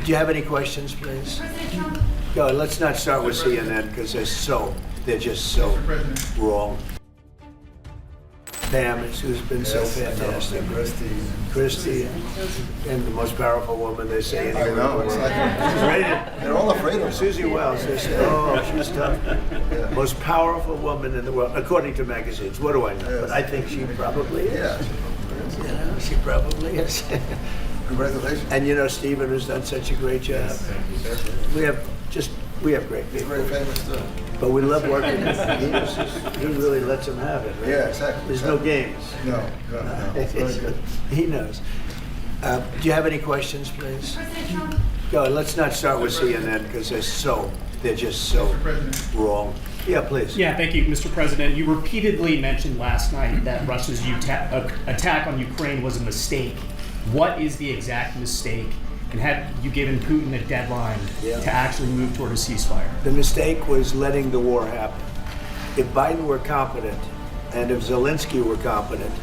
Do you have any questions, please? Go. Let's not start with CNN because they're just so wrong. Pam, who's been so fantastic. Christy, and the most powerful woman they say anywhere. I know. It's like, they're all afraid of her. Susie Wells, they say, oh, she's tough. Yeah. Most powerful woman in the world, according to magazines. What do I know? Yes. But I think she probably is. Yeah. You know, she probably is. Congratulations. And you know, Stephen has done such a great job. Yes. We have great He's people. very famous too. But we love working with him. He really lets them have it. Right? Yeah, exactly. There's no games. No. It's very good. He knows. Do you have any questions, please? Go. Let's not start with CNN because they're just so wrong. Yeah, please. Yeah, thank you, Mr. President. You repeatedly mentioned last night that Russia's attack on Ukraine was a mistake. What is the exact mistake? And had you given Putin a deadline to actually move toward a ceasefire? The mistake was letting the war happen. If Biden were competent, and if Zelensky were competent,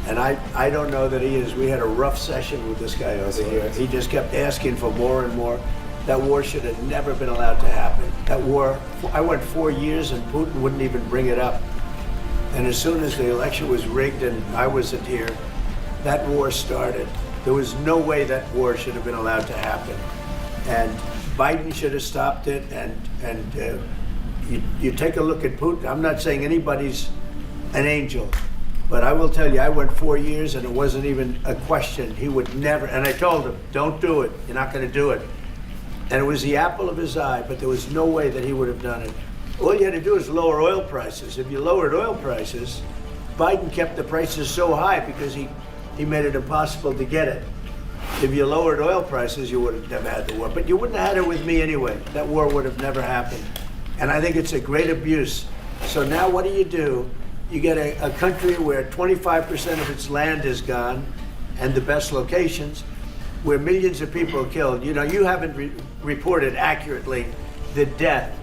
and I don't know that he is. We had a rough session with this guy over here. He just kept asking for more and more. That war should have never been allowed to happen. That war, I went 4 years and Putin wouldn't even bring it up. And as soon as the election was rigged and I wasn't here, that war started. There was no way that war should have been allowed to happen. And Biden should have stopped it. And you take a look at Putin. I'm not saying anybody's an angel, but I will tell you, I went 4 years and it wasn't even a question. He would never, and I told him, don't do it. You're not going to do it. And it was the apple of his eye, but there was no way that he would have done it. All you had to do is lower oil prices. If you lowered oil prices, Biden kept the prices so high because he made it impossible to get it. If you lowered oil prices, you would have never had the war. But you wouldn't have had it with me anyway. That war would have never happened. And I think it's a great abuse. So now what do? You get a country where 25% of its land is gone, and the best locations, where millions of people are killed. You know, you haven't reported accurately the death